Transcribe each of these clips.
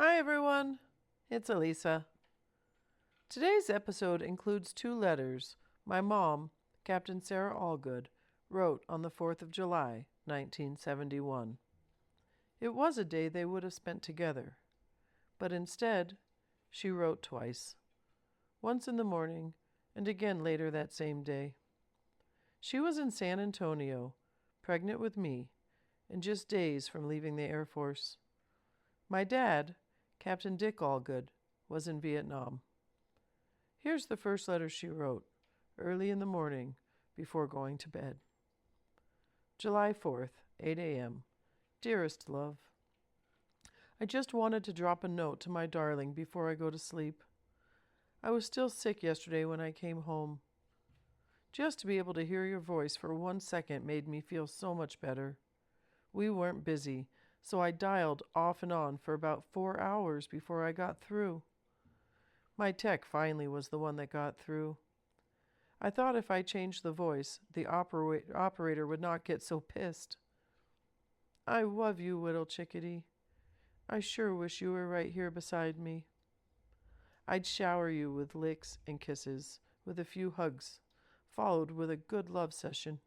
Hi everyone, it's Elisa. Today's episode includes 2 letters my mom, Captain Sarah Allgood, wrote on the 4th of July, 1971. It was a day they would have spent together, but instead, she wrote twice, once in the morning and again later that same day. She was in San Antonio, pregnant with me, and just days from leaving the Air Force. My dad, Captain Dick Allgood, was in Vietnam. Here's the first letter she wrote, early in the morning, before going to bed. July 4th, 8 a.m. Dearest love, I just wanted to drop a note to my darling before I go to sleep. I was still sick yesterday when I came home. Just to be able to hear your voice for 1 second made me feel so much better. We weren't busy, so I dialed off and on for about 4 hours before I got through. My tech finally was the one that got through. I thought if I changed the voice, the operator would not get so pissed. I love you, little chickadee. I sure wish you were right here beside me. I'd shower you with licks and kisses, with a few hugs, followed with a good love session.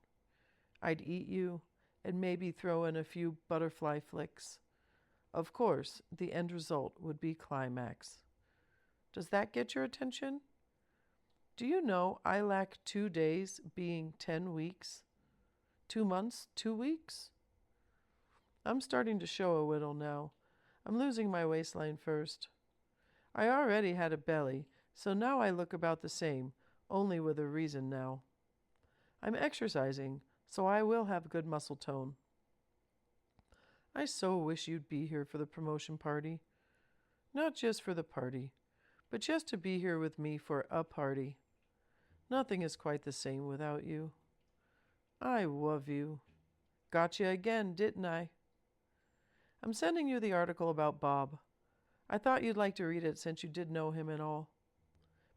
I'd eat you, and maybe throw in a few butterfly flicks. Of course, the end result would be climax. Does that get your attention? Do you know I lack 2 days being 10 weeks? 2 months, 2 weeks? I'm starting to show a whittle now. I'm losing my waistline first. I already had a belly, so now I look about the same, only with a reason now. I'm exercising, so I will have good muscle tone. I so wish you'd be here for the promotion party. Not just for the party, but just to be here with me for a party. Nothing is quite the same without you. I love you. Gotcha again, didn't I? I'm sending you the article about Bob. I thought you'd like to read it since you did know him and all.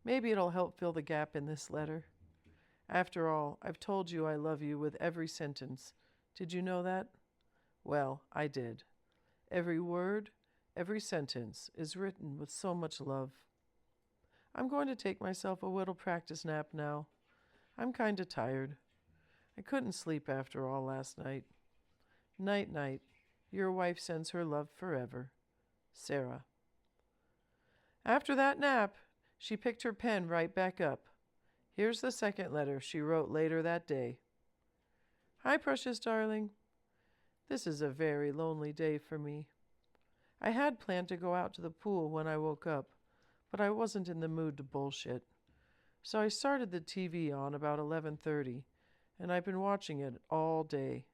Maybe it'll help fill the gap in this letter. After all, I've told you I love you with every sentence. Did you know that? Well, I did. Every word, every sentence is written with so much love. I'm going to take myself a little practice nap now. I'm kind of tired. I couldn't sleep after all last night. Night, night. Your wife sends her love forever. Sarah. After that nap, she picked her pen right back up. Here's the second letter she wrote later that day. Hi, precious darling. This is a very lonely day for me. I had planned to go out to the pool when I woke up, but I wasn't in the mood to bullshit. So I started the TV on about 11:30, and I've been watching it all day.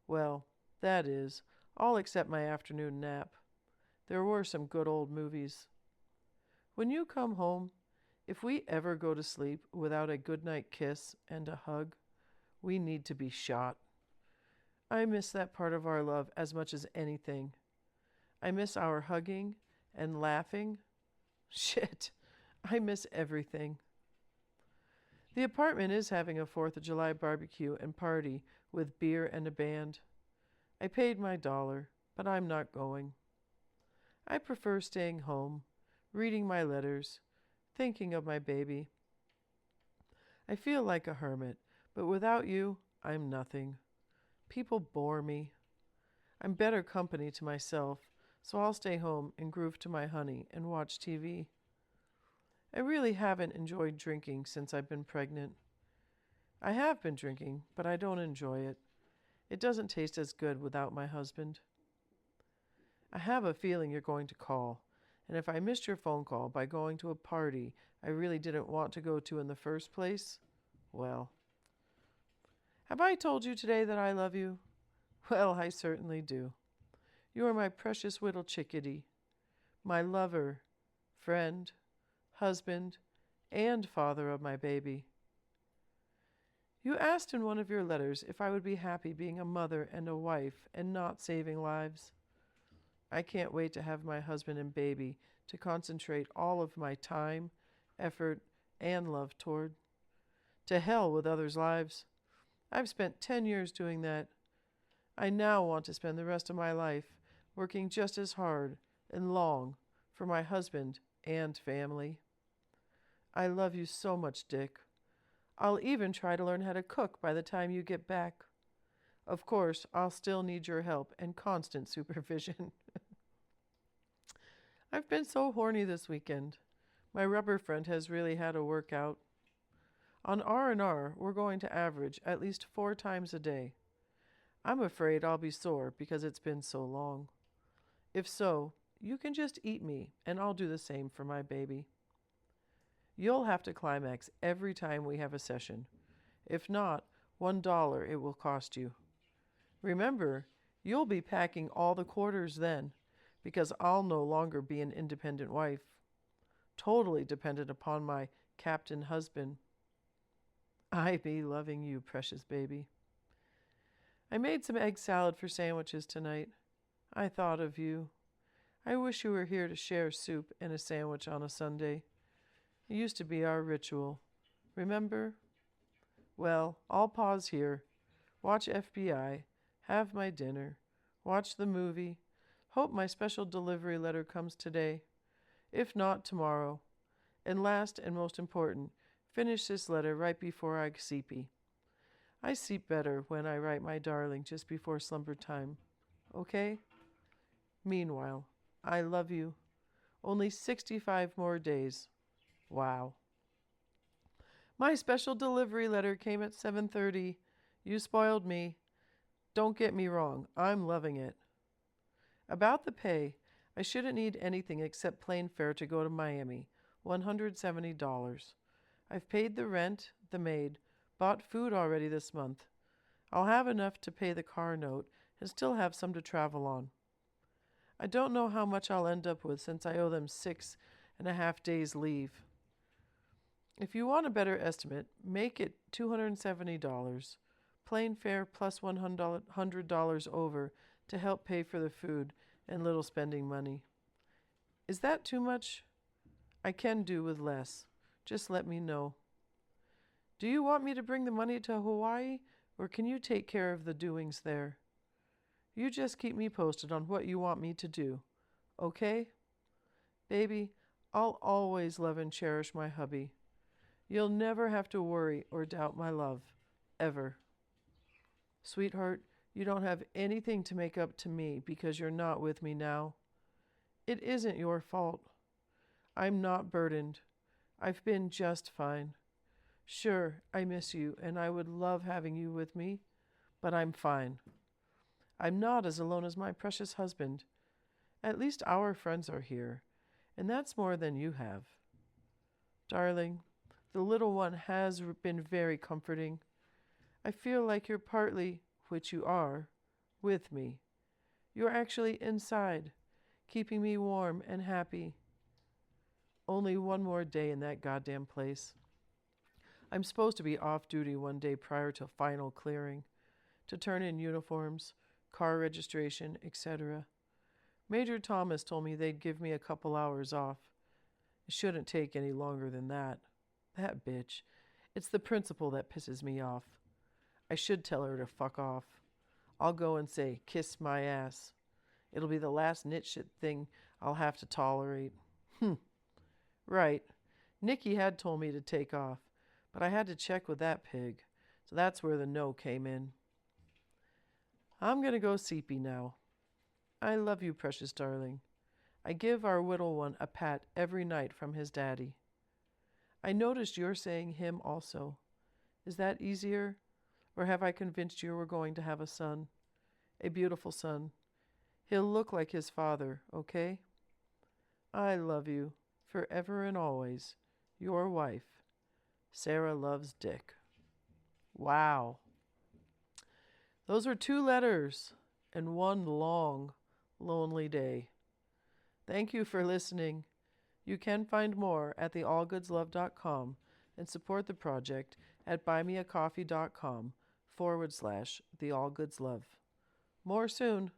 Well, that is, all except my afternoon nap. There were some good old movies. When you come home, if we ever go to sleep without a goodnight kiss and a hug, we need to be shot. I miss that part of our love as much as anything. I miss our hugging and laughing. Shit, I miss everything. The apartment is having a 4th of July barbecue and party with beer and a band. I paid my $1, but I'm not going. I prefer staying home, reading my letters, thinking of my baby. I feel like a hermit, but without you, I'm nothing. People bore me. I'm better company to myself, so I'll stay home and groove to my honey and watch TV. I really haven't enjoyed drinking since I've been pregnant. I have been drinking, but I don't enjoy it. It doesn't taste as good without my husband. I have a feeling you're going to call, and if I missed your phone call by going to a party I really didn't want to go to in the first place, well. Have I told you today that I love you? Well, I certainly do. You are my precious little chickadee, my lover, friend, husband, and father of my baby. You asked in one of your letters if I would be happy being a mother and a wife and not saving lives. I can't wait to have my husband and baby to concentrate all of my time, effort, and love toward. To hell with others' lives. I've spent 10 years doing that. I now want to spend the rest of my life working just as hard and long for my husband and family. I love you so much, Dick. I'll even try to learn how to cook by the time you get back. Of course, I'll still need your help and constant supervision. I've been so horny this weekend. My rubber friend has really had a workout. On R&R, we're going to average at least 4 times a day. I'm afraid I'll be sore because it's been so long. If so, you can just eat me, and I'll do the same for my baby. You'll have to climax every time we have a session. If not, $1 it will cost you. Remember, you'll be packing all the quarters then, because I'll no longer be an independent wife, totally dependent upon my captain husband. I be loving you, precious baby. I made some egg salad for sandwiches tonight. I thought of you. I wish you were here to share soup and a sandwich on a Sunday. It used to be our ritual. Remember? Well, I'll pause here, watch FBI, have my dinner, watch the movie, hope my special delivery letter comes today. If not, tomorrow. And last and most important, finish this letter right before I sleepy. I sleep better when I write my darling just before slumber time. Okay? Meanwhile, I love you. Only 65 more days. Wow. My special delivery letter came at 7:30. You spoiled me. Don't get me wrong, I'm loving it. About the pay, I shouldn't need anything except plane fare to go to Miami, $170. I've paid the rent, the maid, bought food already this month. I'll have enough to pay the car note and still have some to travel on. I don't know how much I'll end up with since I owe them 6.5 days leave. If you want a better estimate, make it $270. Plane fare plus $100 over to help pay for the food and little spending money. Is that too much? I can do with less. Just let me know. Do you want me to bring the money to Hawaii, or can you take care of the doings there? You just keep me posted on what you want me to do, okay? Baby, I'll always love and cherish my hubby. You'll never have to worry or doubt my love, ever. Sweetheart, you don't have anything to make up to me because you're not with me now. It isn't your fault. I'm not burdened. I've been just fine. Sure, I miss you and I would love having you with me, but I'm fine. I'm not as alone as my precious husband. At least our friends are here, and that's more than you have. Darling, the little one has been very comforting. I feel like you're partly, which you are, with me. You're actually inside, keeping me warm and happy. Only one more day in that goddamn place. I'm supposed to be off duty one day prior to final clearing, to turn in uniforms, car registration, etc. Major Thomas told me they'd give me a couple hours off. It shouldn't take any longer than that. That bitch. It's the principal that pisses me off. I should tell her to fuck off. I'll go and say, kiss my ass. It'll be the last nitshit thing I'll have to tolerate. Right. Nikki had told me to take off, but I had to check with that pig, so that's where the no came in. I'm going to go sleepy now. I love you, precious darling. I give our little one a pat every night from his daddy. I noticed you're saying him also. Is that easier? Or have I convinced you we're going to have a son? A beautiful son. He'll look like his father, okay? I love you, forever and always. Your wife, Sarah loves Dick. Wow. Those were 2 letters and 1 long, lonely day. Thank you for listening. You can find more at theallgoodslove.com and support the project at buymeacoffee.com/theallgoodslove. More soon.